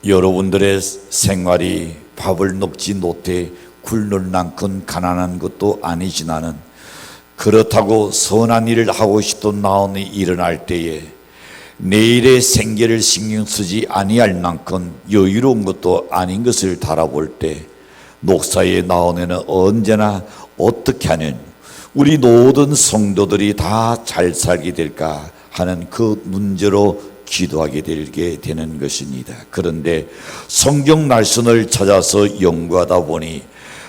여러분들의 생활이 밥을 먹지 못해 굶는 만큼 가난한 것도 아니지만은 그렇다고 선한 일을 하고 싶도 나온이 일어날 때에 내일의 생계를 신경 쓰지 아니할 만큼 여유로운 것도 아닌 것을 달아볼 때 목사의 나온에는 언제나 어떻게 하는 우리 모든 성도들이 다 잘 살게 될까 하는 그 문제로 기도하게 되는 것입니다. 그런데 성경 말씀을 찾아서 연구하다 보니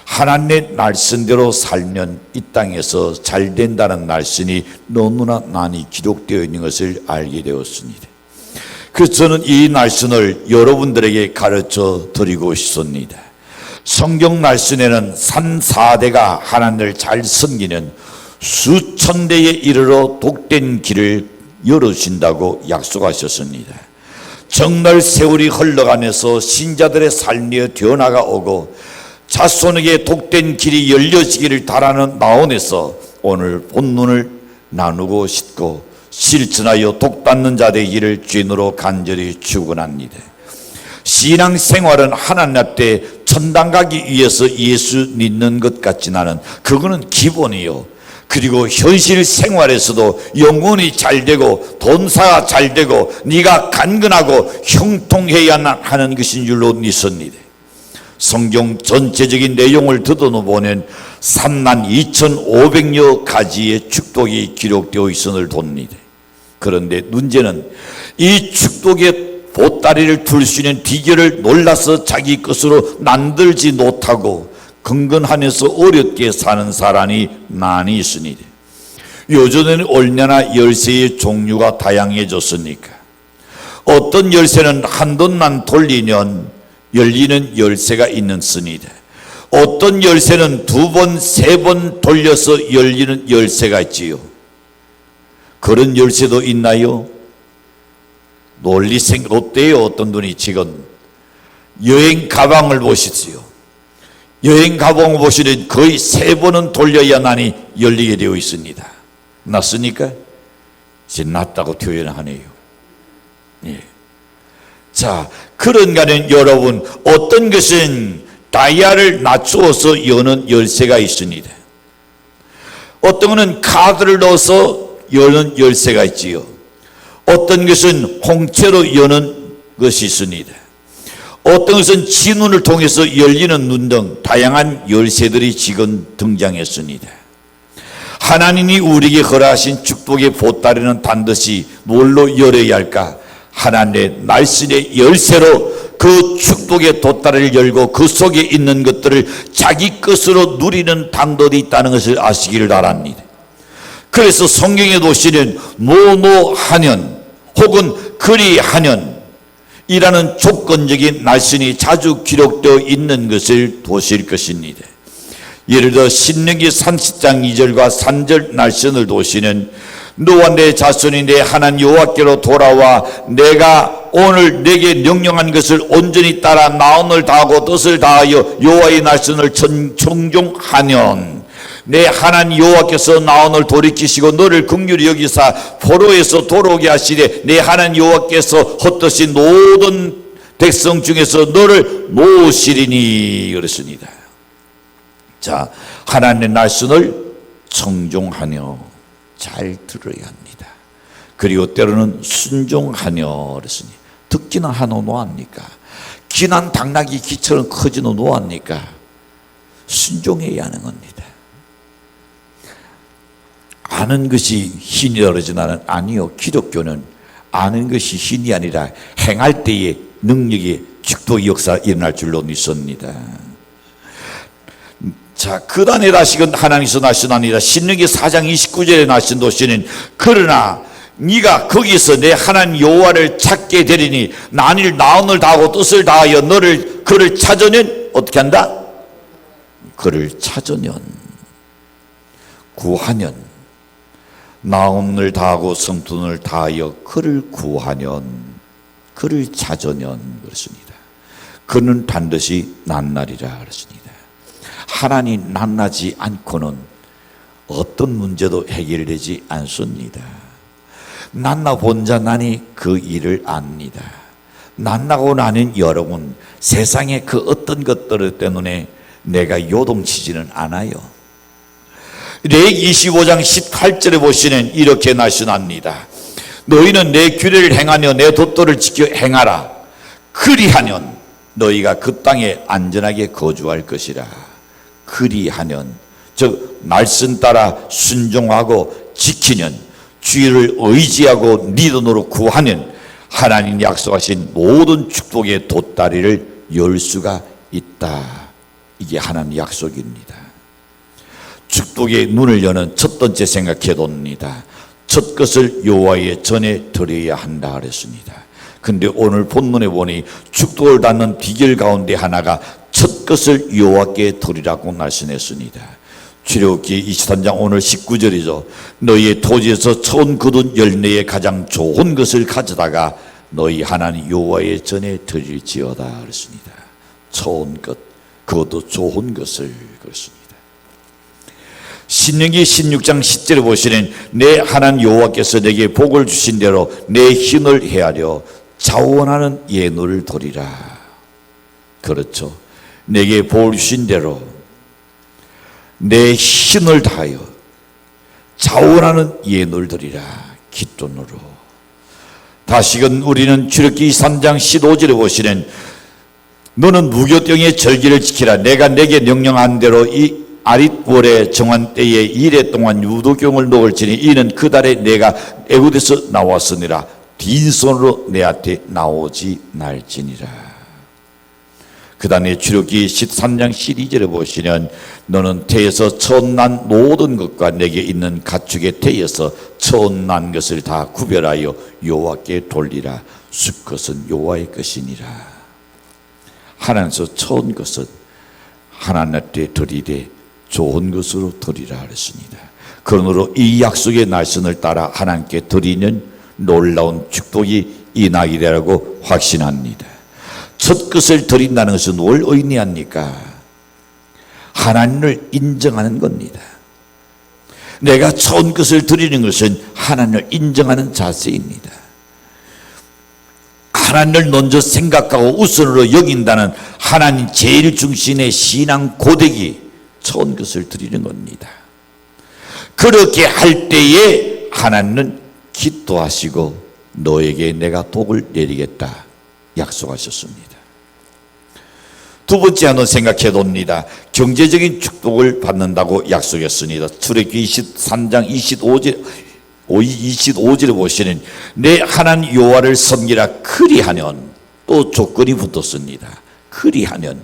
하나님의 말씀대로 살면 이 땅에서 잘 된다는 말씀이 너무나 많이 기록되어 있는 것을 알게 되었습니다. 그래서 저는 이 말씀을 여러분들에게 가르쳐 드리고 싶습니다. 성경 말씀에는 산 4대가 하나님을 잘 섬기는 수천 대에 이르러 복된 길을 열어주신다고 약속하셨습니다. 정말 세월이 흘러가면서 신자들의 삶이 변화가 오고 자손에게 복된 길이 열려지기를 바라는 마음에서 오늘 본문을 나누고 싶고 실천하여 복받는 자들의 길을 주인으로 간절히 축원합니다. 신앙생활은 하나님 앞에 천당 가기 위해서 예수 믿는 것 같지는 그거는 기본이요. 그리고 현실 생활에서도 영혼이 잘 되고 돈사가 잘 되고 네가 간근하고 형통해야 하는 것인 줄로 믿습니다. 성경 전체적인 내용을 듣어보면 32,500여 가지의 축복이 기록되어 있음을 돕니다. 그런데 문제는 이 축복의 보따리를 둘 수 있는 비결을 몰라서 자기 것으로 만들지 못하고 근근하면서 어렵게 사는 사람이 많이 있습니다. 요즘에는 얼마나 열쇠의 종류가 다양해졌습니까? 어떤 열쇠는 한 번만 돌리면 열리는 열쇠가 있습니다. 어떤 열쇠는 2번, 3번 돌려서 열리는 열쇠가 있지요. 그런 열쇠도 있나요? 논리생 어때요? 어떤 분이 지금 여행 가방을 보시지요. 여행 가방을 보시면 거의 3번은 돌려야만이 열리게 되어 있습니다. 낫습니까? 이제 낫다고 표현하네요. 예. 자, 그런가는 여러분 어떤 것은 다이아를 낮추어서 여는 열쇠가 있습니다. 어떤 것은 카드를 넣어서 여는 열쇠가 있지요. 어떤 것은 홍채로 여는 것이 있습니다. 어떤 것은 진운을 통해서 열리는 눈 등 다양한 열쇠들이 지금 등장했습니다. 하나님이 우리에게 허락하신 축복의 보따리는 반드시 뭘로 열어야 할까? 하나님의 말씀의 열쇠로 그 축복의 보따리를 열고 그 속에 있는 것들을 자기 것으로 누리는 방법이 있다는 것을 아시기를 바랍니다. 그래서 성경에 보시는 뭐뭐하년 혹은 그리하년 이라는 조건적인 말씀이 자주 기록되어 있는 것을 보실 것입니다. 예를 들어 신명기 30장 2절과 3절 말씀을 보시는 너와 내 자손이 내 하나님 여호와께로 돌아와 내가 오늘 내게 명령한 것을 온전히 따라 마음을 다하고 뜻을 다하여 여호와의 말씀을 청종하면 내 하나님 여호와께서 나온을 돌이키시고 너를 긍휼히 여기사 포로에서 돌아오게 하시되 내 하나님 여호와께서 헛되신 모든 백성 중에서 너를 모으시리니 그랬습니다. 자, 하나님의 말씀을 청종하며 잘 들어야 합니다. 그리고 때로는 순종하며 그랬으니 듣기는 하노 노합니까? 기난 당나귀 귀처럼 커지노 노합니까? 순종해야 하는 겁니다. 아는 것이 신이라 그러지만 아니요. 기독교는 아는 것이 신이 아니라 행할 때에 능력의 축복의 역사가 일어날 줄로 믿습니다. 자, 그 단의 라식은 하나님께서 나신 아니라 신명기 4장 29절에 나신 도시는 그러나 네가 거기서 내 하나님 여호와를 찾게 되리니 만일 나온을 다하고 뜻을 다하여 그를 찾으면 어떻게 한다? 그를 찾으면 구하면 마음을 다하고 성품을 다하여 그를 구하면 그를 찾으면 그렇습니다. 그는 반드시 낫나리라 그렇습니다. 하나님 만나지 않고는 어떤 문제도 해결되지 않습니다. 만나 본 자만이 그 일을 압니다. 만나고 나는 여러분, 세상의 그 어떤 것들 때문에 내가 요동치지는 않아요. 레위기 25장 18절에 보시면 이렇게 말씀합니다. 너희는 내 규례를 행하며 내 돛도를 지켜 행하라. 그리하면 너희가 그 땅에 안전하게 거주할 것이라. 그리하면, 즉 말씀 따라 순종하고 지키면, 주의를 의지하고 네 돈으로 구하면 하나님 약속하신 모든 축복의 돛다리를 열 수가 있다. 이게 하나님 약속입니다. 축복의 눈을 여는 첫 번째 생각해 봅니다. 첫 것을 여호와의 전에 드려야 한다 그랬습니다. 근데 오늘 본문에 보니 축복을 받는 비결 가운데 하나가 첫 것을 여호와께 드리라고 말씀했습니다. 출애굽기 23장 오늘 19절이죠. 너희의 토지에서 처음 거둔 열매의 가장 좋은 것을 가져다가 너희 하나님 여호와의 전에 드릴지어다 그랬습니다. 좋은 것, 그것도 좋은 것을 그랬습니다. 신명기 16장 10절에 보시면 내 하나님 여호와께서 내게 복을 주신 대로 내 힘을 헤아려 자원하는 예물을 드리라. 그렇죠. 내게 복을 주신 대로 내 힘을 다하여 자원하는 예물을 드리라. 깃돈으로. 다시금 우리는 출애굽기 3장 15절에 보시면 너는 무교병의 절기를 지키라. 내가 내게 명령한 대로 이 아릿월의 정한 때에 이래 동안 유도경을 놓을지니 이는 그 달에 내가 애굽에서 나왔으니라. 빈손으로 내 앞에 나오지 말지니라. 그 다음에 출애굽기 13장 12절에 보시면 너는 태에서 처음 난 모든 것과 내게 있는 가축의 태에서 처음 난 것을 다 구별하여 여호와께 돌리라. 수컷은 여호와의 것이니라. 하나님께서 처음 것은 하나님께 드리되 좋은 것으로 드리라 하셨습니다. 그러므로 이 약속의 말씀을 따라 하나님께 드리는 놀라운 축복이 임하리라고 확신합니다. 첫 것을 드린다는 것은 뭘 의미합니까? 하나님을 인정하는 겁니다. 내가 처음 것을 드리는 것은 하나님을 인정하는 자세입니다. 하나님을 먼저 생각하고 우선으로 여긴다는 하나님 제일 중심의 신앙 고백이 처음 것을 드리는 겁니다. 그렇게 할 때에 하나님은 기도하시고 너에게 내가 복을 내리겠다 약속하셨습니다. 두 번째 하나 생각해 봅니다. 경제적인 축복을 받는다고 약속했습니다. 출애굽기 23장 25절에 보시는 내 하나님 여호와를 섬기라. 그리하면 또 조건이 붙었습니다. 그리하면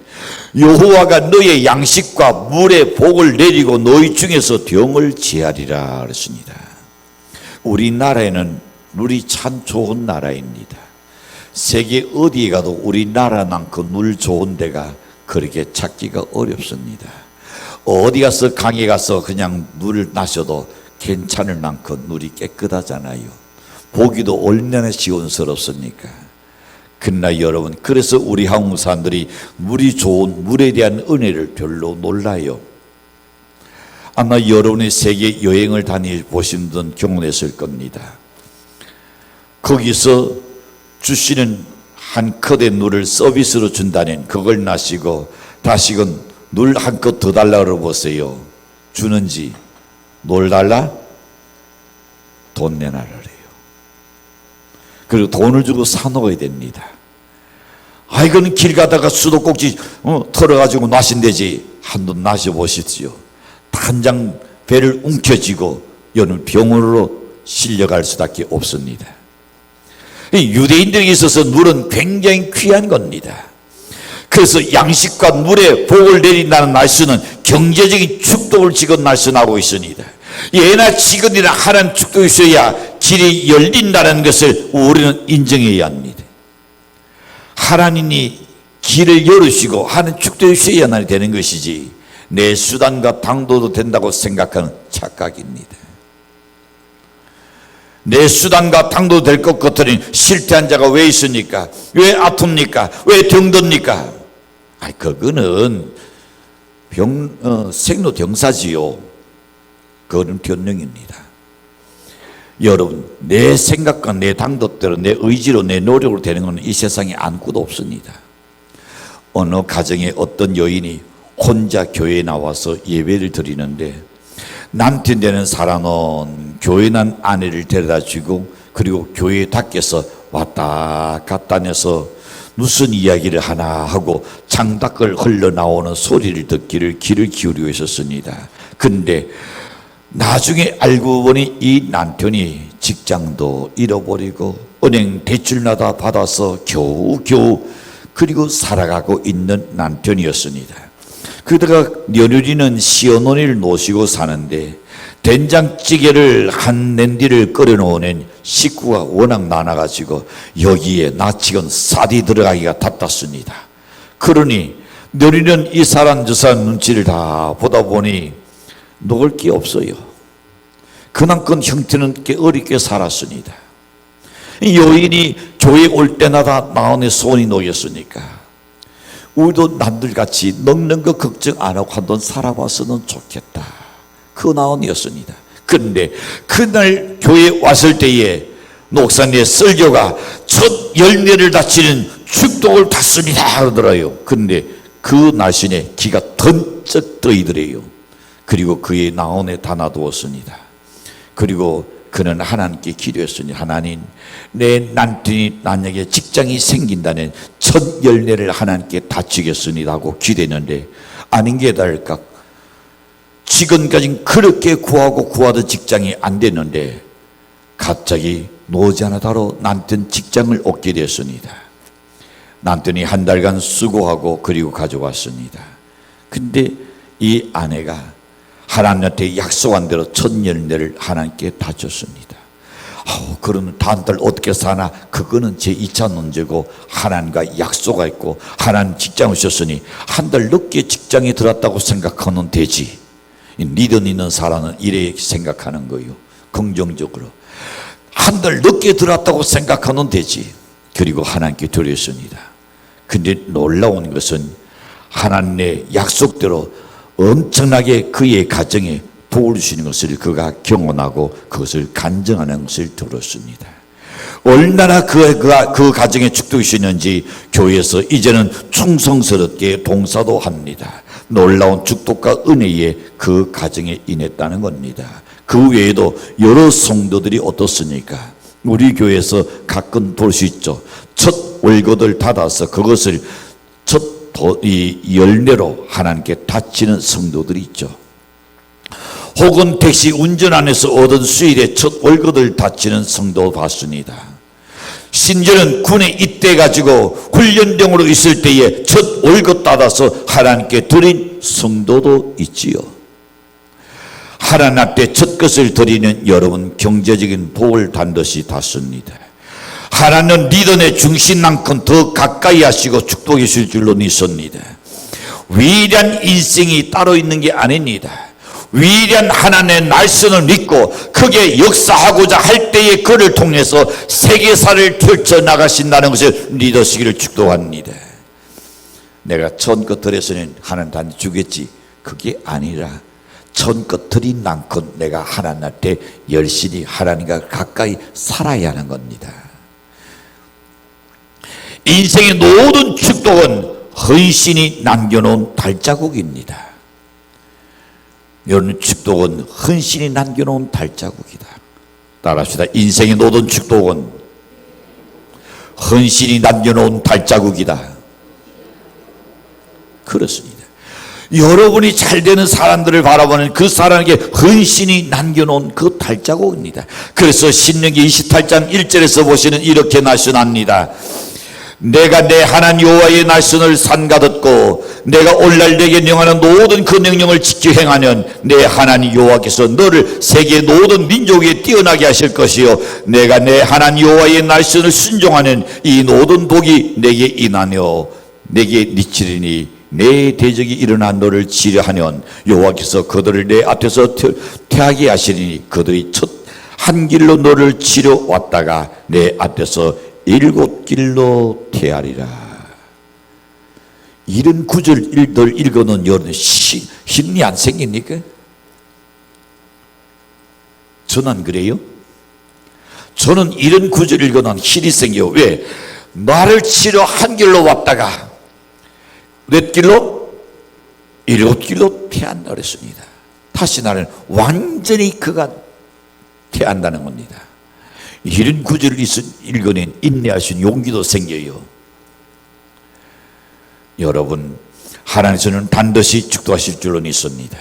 여호와가 너의 양식과 물의 복을 내리고 너희 중에서 병을 제하리라 그랬습니다. 우리나라에는 물이 참 좋은 나라입니다. 세계 어디에 가도 우리나라만큼 물 좋은 데가 그렇게 찾기가 어렵습니다. 어디 가서 강에 가서 그냥 물을 마셔도 괜찮을 만큼 물이 깨끗하잖아요. 보기도 얼마나 시원스럽습니까? 그러나 여러분, 그래서 우리 한국 사람들이 물이 좋은 물에 대한 은혜를 별로 몰라요. 아마 여러분이 세계 여행을 다녀보신 분은 경험했을 겁니다. 거기서 주시는 한 컵의 물을 서비스로 준다는 그걸 마시고 다시금 물 한 컵 더 달라고 보세요. 주는지 뭘 달라? 돈 내놔라 그래요. 그리고 돈을 주고 사 놓아야 됩니다. 아, 이거는 길 가다가 수도꼭지 털어가지고 마신대지. 한번 마셔보십시오. 단장 배를 움켜쥐고 여는 병원으로 실려갈 수밖에 없습니다. 유대인들에게 있어서 물은 굉장히 귀한 겁니다. 그래서 양식과 물에 복을 내린다는 말씀은 경제적인 축복을 지금 말씀하고 있습니다. 예나 지금이나 하나님 축복이 있어야 길이 열린다는 것을 우리는 인정해야 합니다. 하나님이 길을 열으시고 하나님 축복이 있어야만 되는 것이지 내 수단과 방도도 된다고 생각하는 착각입니다. 내 수단과 방도 될 것 같으니 실패한 자가 왜 있습니까? 왜 아픕니까? 왜 병듭니까? 그거는 생로병사지요. 그거는 변명입니다. 여러분, 내 생각과 내 당도대로, 내 의지로, 내 노력으로 되는 것은 이 세상에 아무것도 없습니다. 어느 가정에 어떤 여인이 혼자 교회에 나와서 예배를 드리는데, 남편 되는 사람은 교회 난 아내를 데려다 주고, 그리고 교회 밖에서 왔다 갔다 해서 무슨 이야기를 하나 하고 창밖을 흘러나오는 소리를 듣기를 귀를 기울이고 있었습니다. 근데 나중에 알고 보니 이 남편이 직장도 잃어버리고 은행 대출나다 받아서 겨우겨우 그리고 살아가고 있는 남편이었습니다. 그러다가 며느리는 시어머니를 모시고 사는데 된장찌개를 한 냄비를 끓여놓은 식구가 워낙 많아가지고 여기에 나치건 쌀이 들어가기가 답답습니다. 그러니 며느리는 이 사람 저 사람 눈치를 다 보다 보니 녹을 게 없어요. 그만큼 형태는 꽤 어렵게 살았습니다. 여인이 교회 올 때마다 나온에 손이 놓였으니까 우리도 남들같이 먹는 거 걱정 안 하고 한번 살아봤으면 좋겠다. 그 나온이었습니다. 그런데 그날 교회에 왔을 때에 목사님의 설교가 첫 열매를 닫히는 축복을 닫습니다 그러더라요. 그런데 그 날씬에 기가 던쩍 떠이더래요. 그리고 그의 나온에 다 놔두었습니다. 그리고 그는 하나님께 기도했으니 하나님, 내 남편이 만약에 직장이 생긴다는 첫 열매를 하나님께 닫히겠습니다 하고 기도했는데 아닌 게 다를까 지금까지 그렇게 구하고 구하던 직장이 안 됐는데 갑자기 노자나다로 남편 직장을 얻게 되었습니다. 남편이 한 달간 수고하고 그리고 가져왔습니다. 근데 이 아내가 하나님한테 약속한 대로 첫 열매를 하나님께 바쳤습니다. 그러면 다음 달 어떻게 사나? 그거는 제 2차 문제고 하나님과 약속이 있고 하나님 직장을 주셨으니 한 달 늦게 직장에 들어왔다고 생각하면 되지. 리더 있는 사람은 이래 생각하는 거예요. 긍정적으로 한 달 늦게 들어왔다고 생각하면 되지. 그리고 하나님께 드렸습니다. 근데 놀라운 것은 하나님의 약속대로 엄청나게 그의 가정에 복을 주시는 것을 그가 경험하고 그것을 간증하는 것을 들었습니다. 얼마나 그 가정에 축복이 주시는지 교회에서 이제는 충성스럽게 봉사도 합니다. 놀라운 축복과 은혜에 그 가정에 인했다는 겁니다. 그 외에도 여러 성도들이 어떻습니까? 우리 교회에서 가끔 볼 수 있죠. 첫 월급을 받아서 그것을 첫 열매로 하나님께 바치는 성도들이 있죠. 혹은 택시 운전 안에서 얻은 수입의 첫 월급을 바치는 성도 봤습니다. 심지어는 군에 입대해가지고 훈련병으로 있을 때에 첫 월급 받아서 하나님께 드린 성도도 있지요. 하나님 앞에 첫 것을 드리는 여러분 경제적인 복을 반드시 받습니다. 하나님은 리더의 중심만큼 더 가까이 하시고 축복해 주실 줄로 믿습니다. 위대한 인생이 따로 있는 게 아닙니다. 위대한 하나님의 날선을 믿고 크게 역사하고자 할 때에 그를 통해서 세계사를 펼쳐나가신다는 것을 믿으시기를 축복합니다. 내가 천껏 드렸으니 하나님 단지 주겠지, 그게 아니라 천껏 드린 만큼 내가 하나님한테 열심히 하나님과 가까이 살아야 하는 겁니다. 인생의 모든 축복은 헌신이 남겨놓은 발자국입니다. 여러분, 축복은 헌신이 남겨놓은 발자국이다. 따라합시다. 인생의 모든 축복은 헌신이 남겨놓은 발자국이다. 그렇습니다. 여러분이 잘 되는 사람들을 바라보는 그 사람에게 헌신이 남겨놓은 그 발자국입니다. 그래서 신명기 28장 1절에서 보시는 이렇게 말씀합니다. 내가 내 하나님 여호와의 말씀을 삼가듣고 내가 오늘날 내게 명하는 모든 그 명령을 지켜 행하면 내 하나님 여호와께서 너를 세계 모든 민족에 뛰어나게 하실 것이요 내가 내 하나님 여호와의 말씀을 순종하는 이 모든 복이 내게 임하며 내게 미치리니 내 대적이 일어나 너를 치려하면 여호와께서 그들을 내 앞에서 퇴하게 하시리니 그들이 첫 한 길로 너를 치려 왔다가 내 앞에서 7 길로 퇴하리라. 이런 구절을 읽어놓은 여러분 힘이 안 생깁니까? 저는 그래요? 저는 이런 구절을 읽어 난 힘이 생겨요. 왜? 나를 치러 한 길로 왔다가 몇 길로? 7길로 태한다 그랬습니다. 다시 나를 완전히 그가 태한다는 겁니다. 이런 구절을 읽어낸 인내하신 용기도 생겨요. 여러분, 하나님께서는 반드시 축도하실 줄로 믿습니다.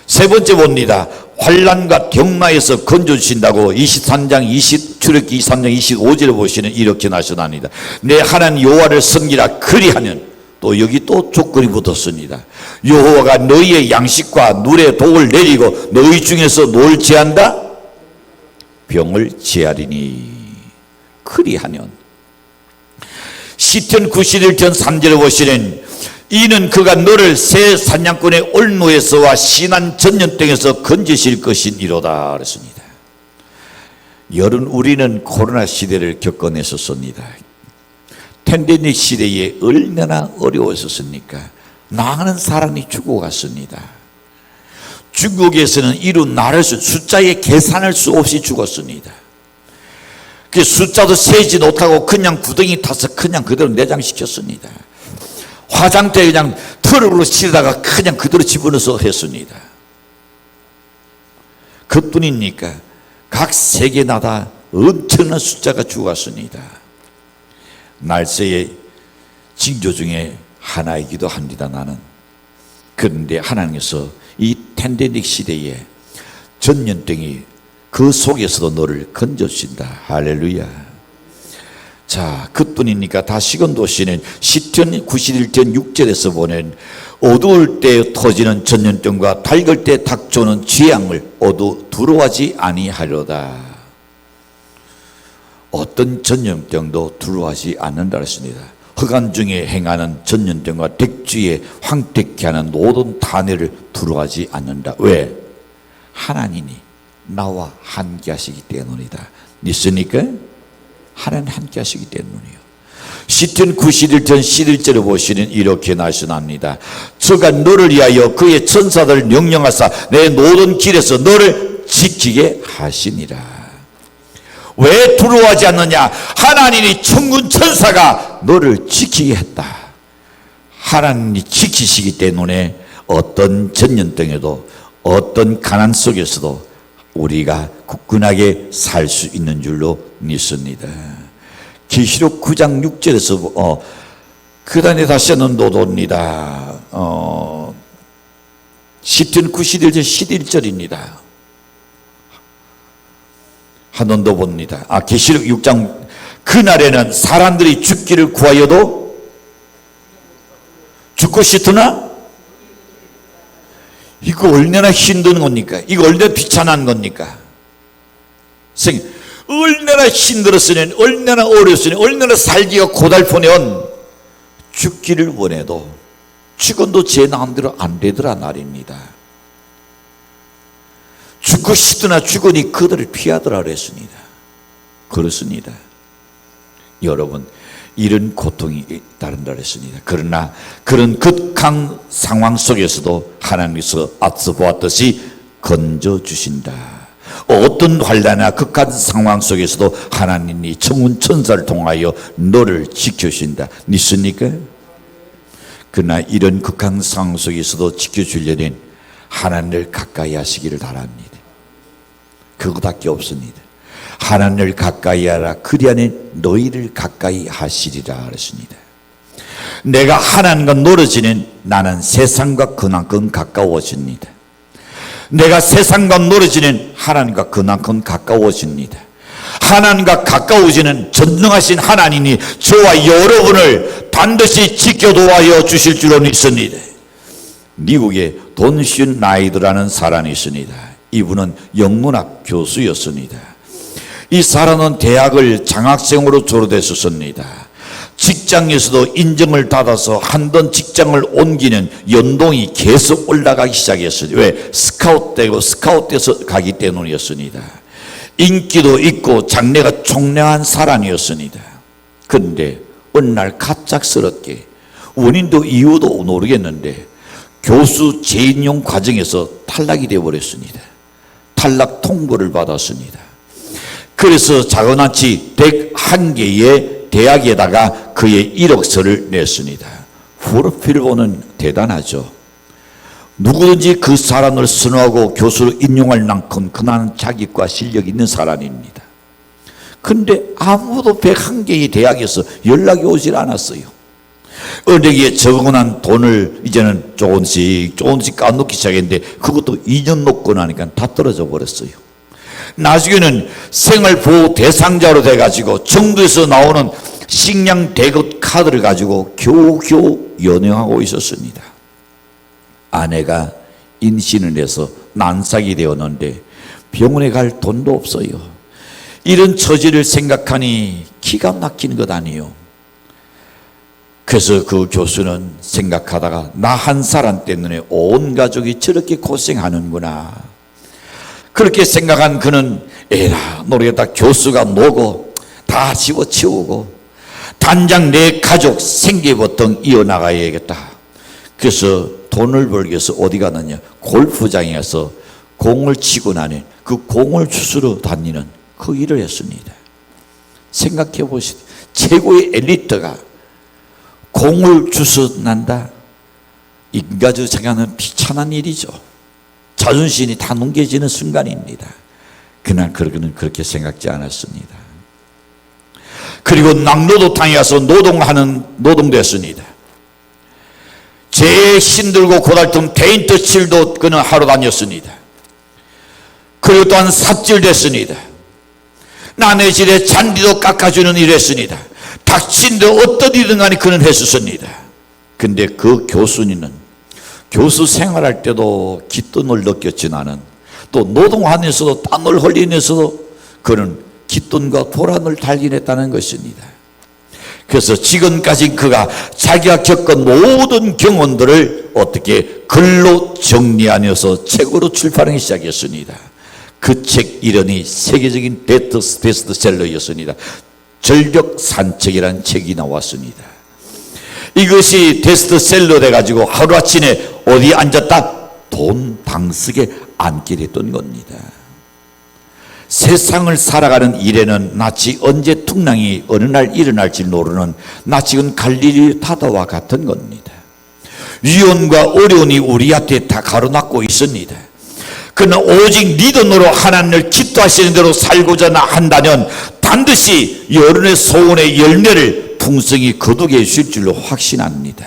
세 번째 봅니다. 환난과 경나에서 건져주신다고 23장 출애굽기 23장 25절에 보시는 이렇게 나셔납니다. 내 하나님 여호와를 섬기라 그리하면, 또 여기 또 조건이 붙었습니다. 여호와가 너희의 양식과 누에 독을 내리고 너희 중에서 뭘 제한다? 병을 제하리니. 그리하면 시편 91편 3절에 보시는 이는 그가 너를 새 사냥꾼의 올무에서와 신한 전염병에서 건지실 것이니로다 그랬습니다. 여러분, 우리는 코로나 시대를 겪어냈었습니다. 팬데믹 시대에 얼마나 어려웠었습니까? 많은 사람이 죽어갔습니다. 중국에서는 이루 나를 숫자에 계산할 수 없이 죽었습니다. 그 숫자도 세지 못하고 그냥 구덩이 타서 그냥 그대로 내장시켰습니다. 화장대에 그냥 트럭으로 실다가 그냥 그대로 집어넣어서 했습니다. 그뿐입니까? 각 세계마다 엄청난 숫자가 죽었습니다. 날새의 징조 중에 하나이기도 합니다, 나는. 그런데 하나님께서 이 팬데믹 시대에 전염병이 그 속에서도 너를 건져주신다. 할렐루야. 자, 그뿐이니까 다시금 도시는 시편 91편 6절에서 보낸 어두울 때 터지는 전염병과 밝을 때 닥쳐오는 재앙을 두려워하지 아니하려다. 어떤 전염병도 두려워하지 않는다 했습니다. 허간 중에 행하는 전염병과敵주에 황택케 하는 모든 단해를 두려워하지 않는다. 왜? 하나님이 나와 함께 하시기 때문이다. 믿습니까? 하나님 함께 하시기 때문이요. 시편 91편 11절에 보시는 이렇게 나셔납니다. 저가 너를 위하여 그의 천사들을 명령하사 내 모든 길에서 너를 지키게 하시니라. 왜 두려워하지 않느냐? 하나님이 천군 천사가 너를 지키게 했다. 하나님이 지키시기 때문에 어떤 전염병에도 어떤 가난 속에서도 우리가 굳건하게 살 수 있는 줄로 믿습니다. 계시록 9장 6절에서 그 다음에 다시 한번 노도입니다. 시편 91절 11절입니다. 한 번 더 봅니다. 계시록 6장 그날에는 사람들이 죽기를 구하여도 죽고 싶으나 이거 얼마나 힘든 겁니까? 이거 얼마나 비참한 겁니까? 얼마나 힘들었으니, 얼마나 어려웠으니, 얼마나 살기가 고달프면 죽기를 원해도 죽어도 제 마음대로 안 되더라 말입니다. 죽고 싶으나 죽으니 그들을 피하더라 그랬습니다. 그렇습니다. 여러분, 이런 고통이 따른다 그랬습니다. 그러나 그런 극한 상황 속에서도 하나님께서 앞서 보았듯이 건져주신다. 어떤 환난이나 극한 상황 속에서도 하나님이 천군 천사를 통하여 너를 지켜주신다. 믿습니까? 그러나 이런 극한 상황 속에서도 지켜주려는 하나님을 가까이 하시기를 바랍니다. 그거밖에 없습니다. 하나님을 가까이 하라. 그리하면 너희를 가까이 하시리라 그랬습니다. 내가 하나님과 멀어지는 나는 세상과 그만큼 가까워집니다. 내가 세상과 멀어지는 하나님과 그만큼 가까워집니다. 하나님과 가까워지는 전능하신 하나님이 저와 여러분을 반드시 지켜도와여 주실 줄로 믿습니다. 미국에 돈슌 라이드라는 사람이 있습니다. 이분은 영문학 교수였습니다. 이 사람은 대학을 장학생으로 졸업했었습니다. 직장에서도 인정을 받아서 한 번 직장을 옮기는 연봉이 계속 올라가기 시작했어요. 왜? 스카웃돼서 가기 때문이었습니다. 인기도 있고 장래가 총명한 사람이었습니다. 그런데 어느 날 갑작스럽게 원인도 이유도 모르겠는데 교수 재인용 과정에서 탈락이 되어버렸습니다. 탈락 통보를 받았습니다. 그래서 자그마치 101개의 대학에다가 그의 이력서를 냈습니다. 프로필보는 대단하죠. 누구든지 그 사람을 선호하고 교수로 인용할 만큼 그는 자격과 실력이 있는 사람입니다. 근데 아무도 101개의 대학에서 연락이 오질 않았어요. 은행에 적어놓은 돈을 이제는 조금씩 까놓기 시작했는데 그것도 2년 놓고 나니까 다 떨어져 버렸어요. 나중에는 생활보호 대상자로 돼가지고 정부에서 나오는 식량 대급 카드를 가지고 겨우겨우 연행하고 있었습니다. 아내가 임신을 해서 난삭이 되었는데 병원에 갈 돈도 없어요. 이런 처지를 생각하니 기가 막히는 것 아니에요. 그래서 그 교수는 생각하다가 나 한 사람 때문에 온 가족이 저렇게 고생하는구나. 그렇게 생각한 그는 에라 모르겠다, 교수가 뭐고 다 집어치우고 단장 내 가족 생계부터 이어나가야겠다. 그래서 돈을 벌기 위해서 어디 가느냐, 골프장에 가서 공을 치고 나니 그 공을 주스러 다니는 그 일을 했습니다. 생각해 보시죠. 최고의 엘리트가 공을 주워 난다. 인간적으로 생각하는 비참한 일이죠. 자존심이 다 뭉개지는 순간입니다. 그날 그는 그렇게 생각지 않았습니다. 그리고 낙노도탕에 가서 노동됐습니다. 제일 힘들고 고달픈 페인트 칠도 그는 하러 다녔습니다. 그리고 또한 삽질됐습니다. 남의 집에 잔디도 깎아주는 일을 했습니다. 닥친 데 어떤 일이든 간에 그는 했었습니다. 근데 그 교수님은 교수 생활할 때도 기쁨을 느꼈지 않은, 또 노동하면서도 땀을 흘리면서도 그는 기쁨과 보람을 발견했다는 것입니다. 그래서 지금까지 그가 자기가 겪은 모든 경험들을 어떻게 글로 정리하면서 책으로 출판하기 시작했습니다. 그 책 이름이 세계적인 베스트셀러였습니다. 절벽산책이라는 책이 나왔습니다. 이것이 베스트셀러 돼가지고 하루아침에 어디 앉았다? 돈 방석에 앉게 됐던 겁니다. 세상을 살아가는 일에는 낯이 언제 풍랑이 어느 날 일어날지 모르는 낯익은 갈릴리 바다와 같은 겁니다. 위험과 어려움이 우리한테 다 가로막고 있습니다. 그러나 오직 믿음으로 하나님을 기도하시는 대로 살고자 한다면 반드시 여러분의 소원의 열매를 풍성히 거두게 해줄 줄로 확신합니다.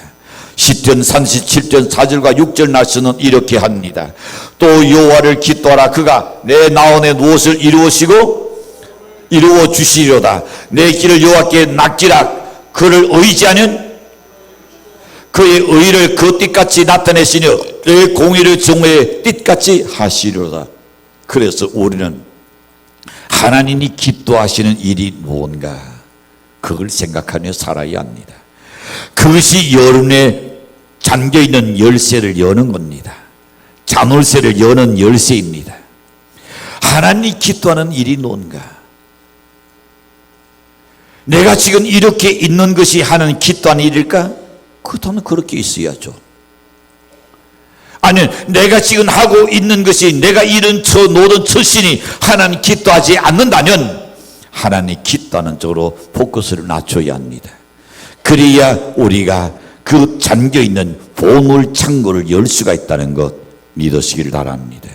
시편 37편 4절과 6절 말씀은 이렇게 합니다. 또 여호와를 기도하라. 그가 내 나온의 무엇을 이루어 주시리로다. 내 길을 여호와께 낙지라. 그를 의지하는 그의 의를 그 띠같이 나타내시며 그의 공의를 정오의 띠같이 하시리로다. 그래서 우리는 하나님이 기도하시는 일이 무언가 그걸 생각하며 살아야 합니다. 그것이 여러분의 잠겨있는 열쇠를 여는 겁니다. 자물쇠를 여는 열쇠입니다. 하나님이 기도하는 일이 뭔가? 내가 지금 이렇게 있는 것이 하나님 기도하는 일일까? 그렇다면 그렇게 있어야죠. 아니, 내가 지금 하고 있는 것이 내가 이런 모든 처신이 하나님 기도하지 않는다면 하나님 기도하는 쪽으로 포커스를 낮춰야 합니다. 그래야 우리가 그 잠겨있는 보물 창고를 열 수가 있다는 것 믿으시기를 바랍니다.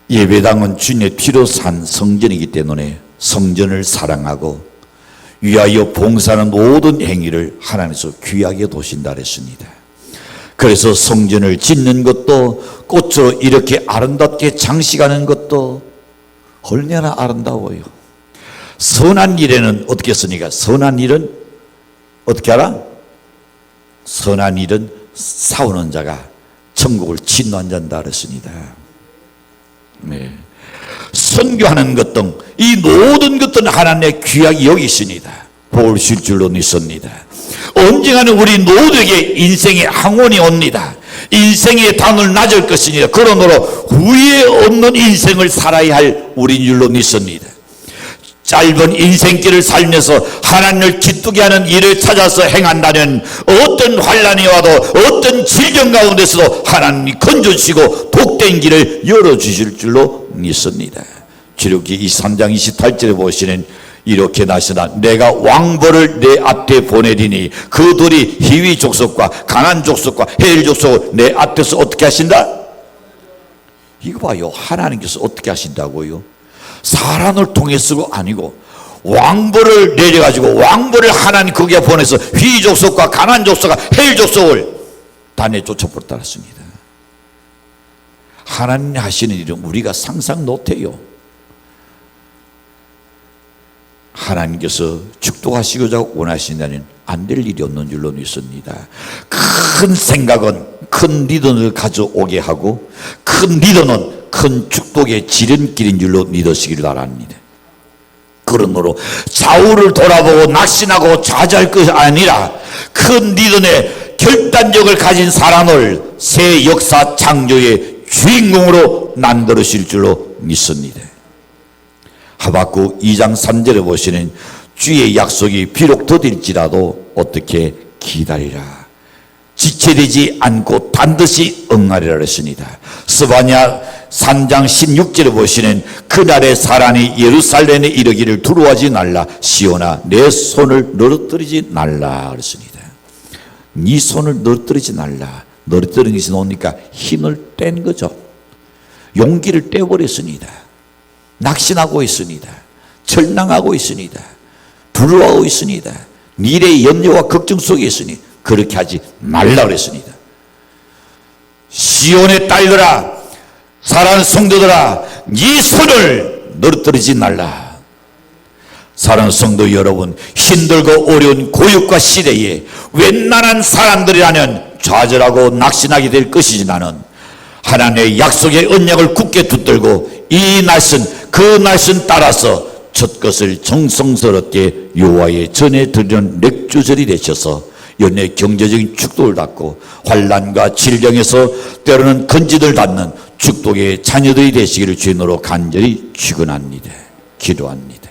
예배당은 주님의 피로 산 성전이기 때문에 성전을 사랑하고 위하여 봉사하는 모든 행위를 하나님께서 귀하게 도신다 했습니다. 그래서 성전을 짓는 것도 꽃으로 이렇게 아름답게 장식하는 것도 얼마나 아름다워요. 선한 일에는 어떻게 했습니까? 선한 일은 어떻게 알아? 선한 일은 싸우는 자가 천국을 진노한다 그랬습니다. 네. 선교하는 것 등 이 모든 것들은 하나님의 귀하게 여기십니다. 보실 줄로 믿습니다. 언젠가는 우리 모두에게 인생의 항원이 옵니다. 인생의 담을 낮을 것이니라. 그러므로 후회 없는 인생을 살아야 할 우리인 줄로 믿습니다. 짧은 인생길을 살면서 하나님을 기쁘게 하는 일을 찾아서 행한다면 어떤 환난이 와도 어떤 질병 가운데서도 하나님이 건져주시고 복된 길을 열어주실 줄로 믿습니다. 출애굽기 23장 28절에 보시는 이렇게 나시나 내가 왕벌을 내 앞에 보내리니 그들이 히위 족속과 가나안 족속과 헤일 족속을 내 앞에서 어떻게 하신다? 이거 봐요. 하나님께서 어떻게 하신다고요? 사람을 통해서가 아니고 왕벌을 내려가지고 왕벌을 하나님 거기에 보내서 히위 족속과 가나안 족속과 헤일 족속을 다 내쫓아버렸다 했습니다. 하나님 하시는 일은 우리가 상상 못해요. 하나님께서 축복하시고자 원하신다면 안 될 일이 없는 줄로 믿습니다. 큰 생각은 큰 리더를 가져오게 하고 큰 리더는 큰 축복의 지름길인 줄로 믿으시기를 바랍니다. 그러므로 좌우를 돌아보고 낙심하고 좌절할 것이 아니라 큰 리더의 결단력을 가진 사람을 새 역사 창조의 주인공으로 만들으실 줄로 믿습니다. 하박국 2장 3절에 보시는 주의 약속이 비록 더딜지라도 어떻게 기다리라. 지체되지 않고 반드시 응하리라 했습니다. 스바냐 3장 16절에 보시는 그날의 사람이 예루살렘에 이르기를 두려워하지 말라. 시온아 내 손을 늘어뜨리지 말라 그랬습니다. 네 손을 늘어뜨리지 말라. 늘어뜨리는 것이 나오니까 힘을 뗀 거죠. 용기를 떼버렸습니다. 낙심하고 있습니다. 절망하고 있습니다. 두려워하고 있습니다. 미래의 염려와 걱정 속에 있으니 그렇게 하지 말라 그랬습니다. 시온의 딸들아, 사랑하는 성도들아, 네 손을 늘어뜨리지 말라. 사랑하는 성도 여러분, 힘들고 어려운 고육과 시대에 웬만한 사람들이라면 좌절하고 낙심하게 될 것이지만은 하나님의 약속의 언약을 굳게 붙들고 이 날선 그 날선 따라서 첫 것을 정성스럽게 여호와의 전에 드리는 맥주절이 되셔서 연애 경제적인 축복을 받고 환난과 질병에서 때로는 건지들 받는 축복의 자녀들이 되시기를 주님으로 간절히 축원합니다. 기도합니다.